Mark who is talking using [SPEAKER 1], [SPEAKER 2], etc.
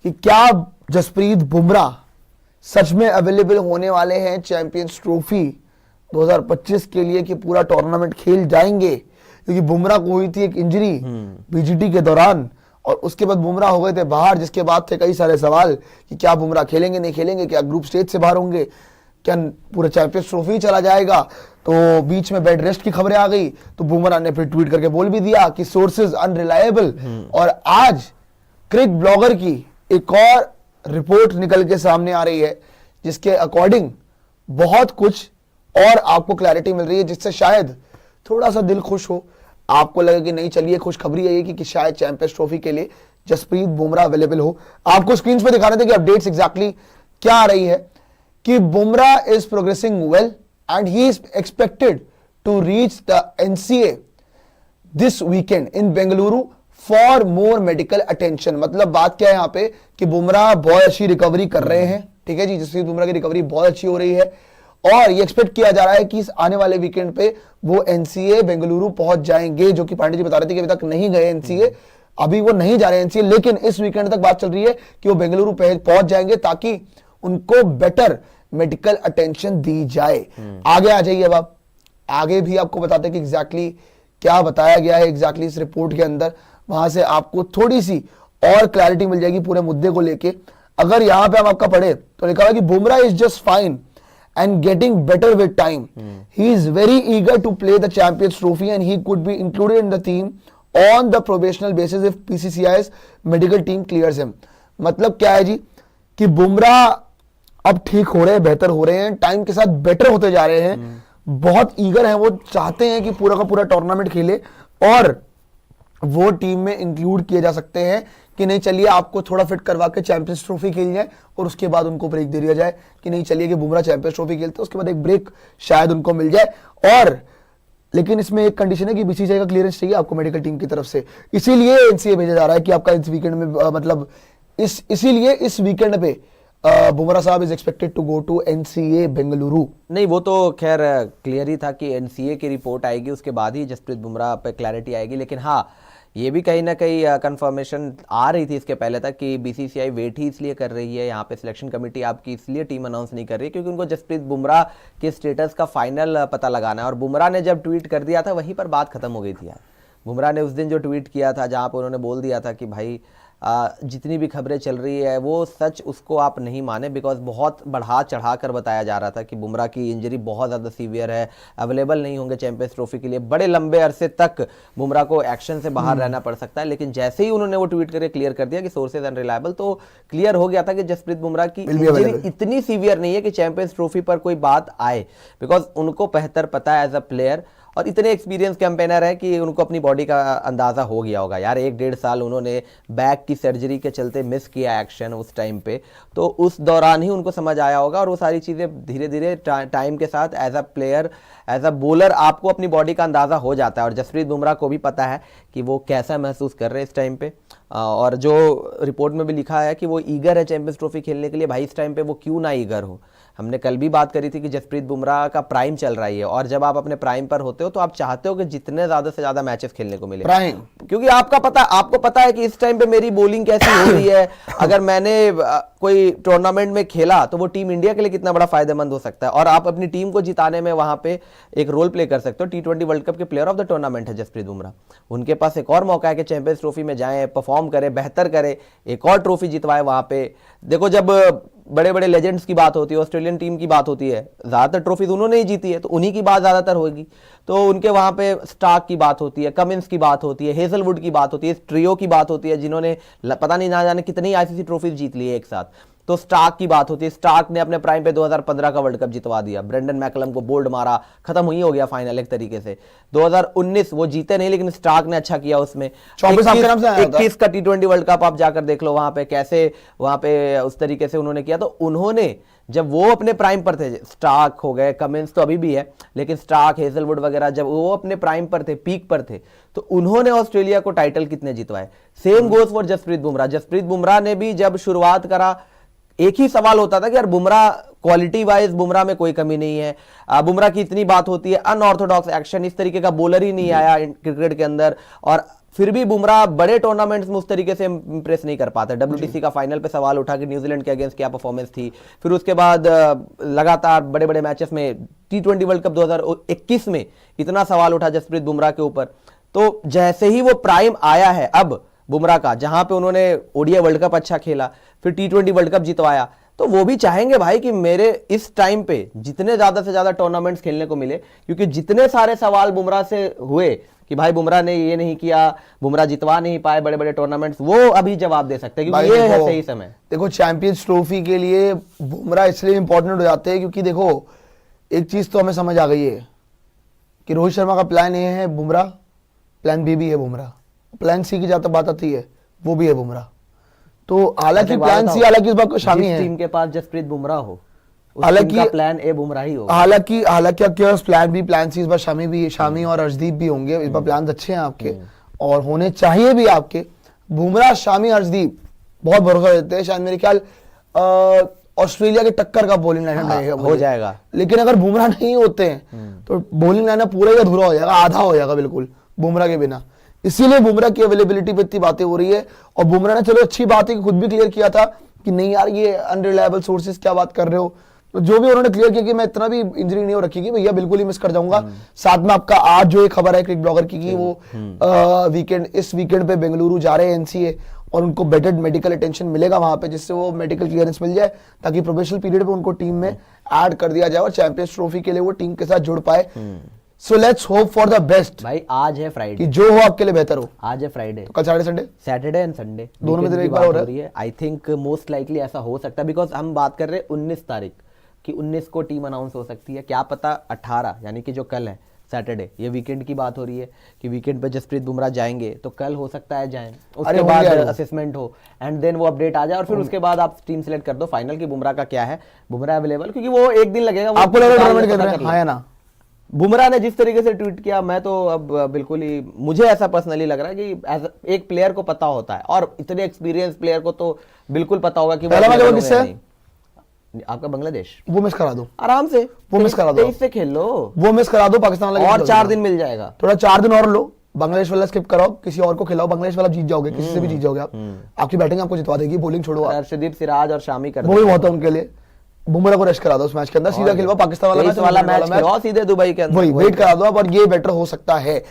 [SPEAKER 1] कि क्या जसप्रीत बुमराह सच में अवेलेबल होने वाले हैं चैंपियंस ट्रॉफी 2025 के लिए, कि पूरा टूर्नामेंट खेल जाएंगे, क्योंकि बुमराह को हुई थी एक इंजरी बीजीटी के दौरान और उसके बाद बुमराह हो गए थे बाहर, जिसके बाद थे कई सारे सवाल कि क्या बुमराह खेलेंगे नहीं खेलेंगे, क्या ग्रुप स्टेज से बाहर होंगे, क्या पूरा चैंपियंस ट्रॉफी चला जाएगा। तो बीच में बेड रेस्ट की खबरें आ गई, तो बुमराह ने फिर ट्वीट करके बोल भी दिया कि सोर्सेज अनरिलायबल। और आज क्रिक ब्लॉगर की एक और रिपोर्ट निकल के सामने आ रही है, जिसके अकॉर्डिंग बहुत कुछ और आपको क्लैरिटी मिल रही है, जिससे शायद थोड़ा सा दिल खुश हो, आपको लगे कि नहीं चलिए खुशखबरी है ये कि शायद चैंपियंस ट्रॉफी के लिए जसप्रीत बुमराह अवेलेबल हो। आपको स्क्रीन पे दिखा रहे थे कि अपडेट्स एग्जैक्टली क्या आ रही है, कि Bumrah is progressing well and he is expected to reach the NCA this weekend in Bengaluru for more medical attention. मतलब बात क्या है यहाँ पे कि बुमराह बहुत अच्छी रिकवरी कर रहे हैं, ठीक है जी, जसप्रीत बुमराह की रिकवरी बहुत अच्छी हो रही है और ये एक्सपेक्ट किया जा रहा है कि इस आने वाले वीकेंड पे वो एनसीए बेंगलुरु पहुंच जाएंगे, जो कि पांडे जी बता रहे थे कि अभी तक नहीं गए एनसीए, अभी वो नहीं जा रहे एनसीए, लेकिन इस वीकेंड तक बात चल रही है कि वो बेंगलुरु पहुंच जाएंगे ताकि उनको बेटर मेडिकल अटेंशन दी जाए। आगे आ जाइए, अब आप आगे भी आपको बताते हैं कि एग्जैक्टली क्या बताया गया है एग्जैक्टली इस रिपोर्ट के अंदर, वहां से आपको थोड़ी सी और क्लैरिटी मिल जाएगी पूरे मुद्दे को लेके। अगर यहां पे हम आपका पढ़े तो लिखा हुआ कि Bumrah is just fine and getting better with time. He is very eager to play the Champions Trophy and he could be included in the team on the probational basis if PCCI's medical team clears him. मतलब क्या है जी कि बुमराह अब ठीक हो रहे हैं, बेहतर हो रहे हैं, टाइम के साथ बेटर होते जा रहे हैं, बहुत ईगर हैं, वो चाहते हैं कि पूरा का पूरा टूर्नामेंट खेले और वो टीम में इंक्लूड किए जा सकते हैं कि नहीं चलिए आपको थोड़ा फिट करवा के चैंपियंस ट्रॉफी खेल जाए और उसके बाद उनको ब्रेक दे दिया जाए, कि नहीं चलिए कि बुमराह चैंपियंस ट्रॉफी खेलते हैं उसके बाद एक ब्रेक शायद उनको मिल जाए। और लेकिन इसमें एक कंडीशन है कि बीसीसीआई का क्लियरेंस चाहिए आपको मेडिकल टीम की तरफ से, इसीलिए एनसीए भेजा जा रहा है कि आपका इस वीकेंड में मतलब इसीलिए इस वीकेंड पे बुमराह साहब is expected to go to NCA Bengaluru.
[SPEAKER 2] नहीं, वो तो खैर क्लियर ही था कि एनसीए की रिपोर्ट आएगी, उसके बाद ही जसप्रीत बुमराह पे क्लैरिटी आएगी। लेकिन हाँ, ये भी कहीं ना कहीं कंफर्मेशन आ रही थी इसके पहले तक कि बीसीसीआई वेट ही इसलिए कर रही है, यहाँ पे सिलेक्शन कमेटी आपकी इसलिए टीम अनाउंस नहीं कर रही है क्योंकि उनको जसप्रीत बुमराह के स्टेटस का फाइनल पता लगाना है। और बुमराह ने जब ट्वीट कर दिया था वहीं पर बात खत्म हो गई थी यार। बुमराह ने उस दिन जो ट्वीट किया था जहाँ पर उन्होंने बोल दिया था कि भाई जितनी भी खबरें चल रही है वो सच उसको आप नहीं माने, बिकॉज बहुत बढ़ा चढ़ा कर बताया जा रहा था कि बुमराह की इंजरी बहुत ज़्यादा सीवियर है, अवेलेबल नहीं होंगे चैंपियंस ट्रॉफी के लिए, बड़े लंबे अरसे तक बुमराह को एक्शन से बाहर रहना पड़ सकता है। लेकिन जैसे ही उन्होंने वो ट्वीट करके क्लियर कर दिया कि सोर्सेज अनरिलायबल, तो क्लियर हो गया था कि जसप्रीत बुमराह की इंजरी इतनी सीवियर नहीं है कि चैंपियंस ट्रॉफी पर कोई बात आए, बिकॉज उनको बेहतर पता है एज अ प्लेयर और इतने एक्सपीरियंस कैंपेनर है कि उनको अपनी बॉडी का अंदाज़ा हो गया होगा यार। 1-1.5 साल उन्होंने बैक की सर्जरी के चलते मिस किया एक्शन उस टाइम पे, तो उस दौरान ही उनको समझ आया होगा और वो सारी चीज़ें धीरे धीरे टाइम के साथ as a player as a bowler आपको अपनी बॉडी का अंदाज़ा हो जाता है। और जसप्रीत बुमराह को भी पता है कि वो कैसा महसूस कर रहे हैं इस टाइम पे, और जो रिपोर्ट में भी लिखा है कि वो ईगर है चैंपियंस ट्रॉफी खेलने के लिए। भाई इस टाइम पे वो क्यों ना ईगर हो, हमने कल भी बात करी थी कि जसप्रीत बुमराह का प्राइम चल रही है और जब आप अपने प्राइम पर होते हो तो आप चाहते हो कि जितने ज्यादा से ज्यादा मैचेस खेलने को मिले
[SPEAKER 1] प्राइम,
[SPEAKER 2] क्योंकि आपको पता है कि इस टाइम पे मेरी बॉलिंग कैसी हो रही है, अगर मैंने कोई टूर्नामेंट में खेला तो वो टीम इंडिया के लिए कितना बड़ा फायदेमंद हो सकता है और आप अपनी टीम को जिताने में वहां पे एक रोल प्ले कर सकते हो। T20 वर्ल्ड कप के प्लेयर ऑफ द टूर्नामेंट है जसप्रीत बुमराह, उनके पास एक और मौका है कि चैंपियंस ट्रॉफी में जाएं, परफॉर्म करें, बेहतर करें, एक और ट्रॉफी जितवाए वहां पे। देखो जब बड़े बड़े लेजेंड्स की बात होती है, ऑस्ट्रेलियन टीम की बात होती है, ज्यादातर ट्रॉफीज उन्होंने ही जीती है तो उन्हीं की बात ज्यादातर होगी। तो उनके वहां पे स्टार्क की बात होती है, कमिंस की बात होती है, हेजलवुड की बात होती है, ट्रियो की बात होती है जिन्होंने पता नहीं ना जाने कितनी आईसीसी ट्रॉफीज जीत ली है एक साथ। तो स्टार्क की बात होती है, स्टार्क ने अपने प्राइम पे 2015 का वर्ल्ड कप जितवा दिया, ब्रेंडन मैकलम को बोल्ड मारा, खत्म ही हो गया फाइनल एक तरीके से। 2019 वो जीते नहीं लेकिन स्टार्क ने अच्छा किया उसमें। 21 का T20 वर्ल्ड कप आप जाकर देख लो वहां पे कैसे वहां पे उस तरीके से उन्होंने किया। तो उन्होंने जब वो अपने प्राइम पर थे, स्टार्क हो गए, कमिंस तो अभी भी है, लेकिन स्टार्क, हेजलवुड वगैरह जब वो अपने प्राइम पर थे, पीक पर थे, तो उन्होंने ऑस्ट्रेलिया को टाइटल कितने जितवाए। Same goes for Jasprit Bumrah. Jasprit Bumrah ने भी जब शुरुआत करा एक ही सवाल होता था कि यार बुमराह क्वालिटी वाइज बुमराह में कोई कमी नहीं है, बुमराह की इतनी बात होती है अनऑर्थोडॉक्स एक्शन, इस तरीके का बॉलर ही नहीं आया क्रिकेट के अंदर। और फिर भी बुमराह बड़े टूर्नामेंट्स में उस तरीके से इंप्रेस नहीं कर पाते। WTC का फाइनल पे सवाल उठा कि न्यूजीलैंड के अगेंस्ट क्या परफॉर्मेंस थी, फिर उसके बाद लगातार बड़े बड़े मैचेस में T20 वर्ल्ड कप 2021 में इतना सवाल उठा जसप्रीत बुमराह के ऊपर। तो जैसे ही वो प्राइम आया है अब बुमराह का, जहां पे उन्होंने ODI वर्ल्ड कप अच्छा खेला, फिर T20 वर्ल्ड कप जितवाया, तो वो भी चाहेंगे भाई कि मेरे इस टाइम पे जितने ज्यादा से ज्यादा टूर्नामेंट्स खेलने को मिले, क्योंकि जितने सारे सवाल बुमराह से हुए कि भाई बुमराह ने ये नहीं किया, बुमराह जितवा नहीं पाए बड़े बड़े टूर्नामेंट्स, वो अभी जवाब दे सकते हैं क्योंकि ये है सही समय।
[SPEAKER 1] देखो चैंपियंस ट्रॉफी के लिए बुमराह इसलिए इंपॉर्टेंट हो जाते हैं क्योंकि देखो एक चीज तो हमें समझ आ गई है कि रोहित शर्मा का प्लान ए है बुमराह, प्लान बी भी है बुमराह, प्लान सी की जहां तक बात आती है वो भी है बुमराह। तो हालांकि प्लान सी, हालांकि इस बात को शामिल है,
[SPEAKER 2] टीम के पास जसप्रीत बुमराह हो,
[SPEAKER 1] हालांकि
[SPEAKER 2] प्लान ए बुमराह ही होगा।
[SPEAKER 1] हालांकि आपके पास प्लान बी, प्लान सी इस बार शामी और अर्शदीप भी होंगे। इस बार प्लान अच्छे हैं आपके और होने चाहिए भी आपके। बुमराह, शामी, अर्शदीप बहुत भरोसा देते हैं। शायद मेरे ख्याल ऑस्ट्रेलिया के टक्कर का बॉलिंग लाइनअप रहेगा,
[SPEAKER 2] हो जाएगा।
[SPEAKER 1] लेकिन अगर बुमराह नहीं होते हैं तो बॉलिंग लाइनअप पूरा ही अधूरा हो जाएगा, आधा हो जाएगा बिल्कुल बुमराह के बिना। इसीलिए बुमराह की अवेलेबिलिटी पे इतनी बातें हो रही है। और बुमराह ने चलो अच्छी बात है कि खुद भी क्लियर किया था कि नहीं यार ये अनरिलायबल सोर्सेज क्या बात कर रहे हो, तो जो भी उन्होंने क्लियर किया कि मैं इतना भी इंजरी नहीं हो रखी कि भैया बिल्कुल ही मिस कर जाऊंगा। साथ में आपका आज जो एक खबर है क्रिक ब्लॉगर की कि वो इस वीकेंड पे बेंगलुरु जा रहे हैं NCA और उनको बेटर मेडिकल अटेंशन मिलेगा वहां पे, जिससे वो मेडिकल क्लियरेंस मिल जाए ताकि प्रोफेशनल पीरियड पे उनको टीम में ऐड कर दिया जाए और चैंपियंस ट्रॉफी के लिए वो टीम के साथ जुड़ पाए। So let's hope for the best.
[SPEAKER 2] भाई आज है फ्राइडे,
[SPEAKER 1] कि जो हो आपके लिए बेहतर हो।
[SPEAKER 2] आज है फ्राइडे,
[SPEAKER 1] तो कल
[SPEAKER 2] सैटरडे एंड संडे
[SPEAKER 1] दोनों में से एक बार हो रहा है।
[SPEAKER 2] आई थिंक मोस्ट लाइकली ऐसा हो सकता है, बिकॉज हम बात कर रहे हैं 19 तारीख कि 19 को टीम अनाउंस हो सकती है, क्या पता 18 यानी कि जो कल है सैटरडे, ये वीकेंड की बात हो रही है कि वीकेंड पे जसप्रीत बुमराह जाएंगे, तो कल हो सकता है जाएं, उसके बाद असेसमेंट हो एंड देन वो अपडेट आ जाए और फिर उसके बाद आप टीम सिलेक्ट कर दो फाइनल की बुमराह का क्या है, बुमराह अवेलेबल, क्योंकि वो एक दिन लगेगा।
[SPEAKER 1] आपको लग रहा है हाँ या ना?
[SPEAKER 2] बुमराह ने जिस तरीके से ट्वीट किया, मैं तो अब बिल्कुल ही, मुझे ऐसा पर्सनली लग रहा है कि एक प्लेयर को पता होता है और इतने एक्सपीरियंस प्लेयर को तो बिल्कुल पता होगा कि आपका बांग्लादेश,
[SPEAKER 1] वो मिस करा दो आराम
[SPEAKER 2] से,
[SPEAKER 1] वो मिस करा दो,
[SPEAKER 2] 23 से खेल लो,
[SPEAKER 1] वो मिस करा दो, पाकिस्तान
[SPEAKER 2] और 4 दिन मिल जाएगा,
[SPEAKER 1] थोड़ा 4 दिन और लो, बांग्लादेश वाला स्किप कराओ, किसी और को खिलाओ, बांग्लादेश वाला जीत जाओगे, किसी से भी जीत जाओगे आप, आपकी बैटिंग आपको जितवा देगी, बॉलिंग छोड़ो।
[SPEAKER 2] अर्शदीप, सिराज और शामी कर
[SPEAKER 1] वो भी बहुत है उनके लिए। बुमराह को रेस्ट करा दो उस मैच के अंदर, सीधा खिलवाओ पाकिस्तान वाला मैच,
[SPEAKER 2] सीधे दुबई के अंदर,
[SPEAKER 1] वही वेट करा दो अब, और ये बेटर हो सकता है।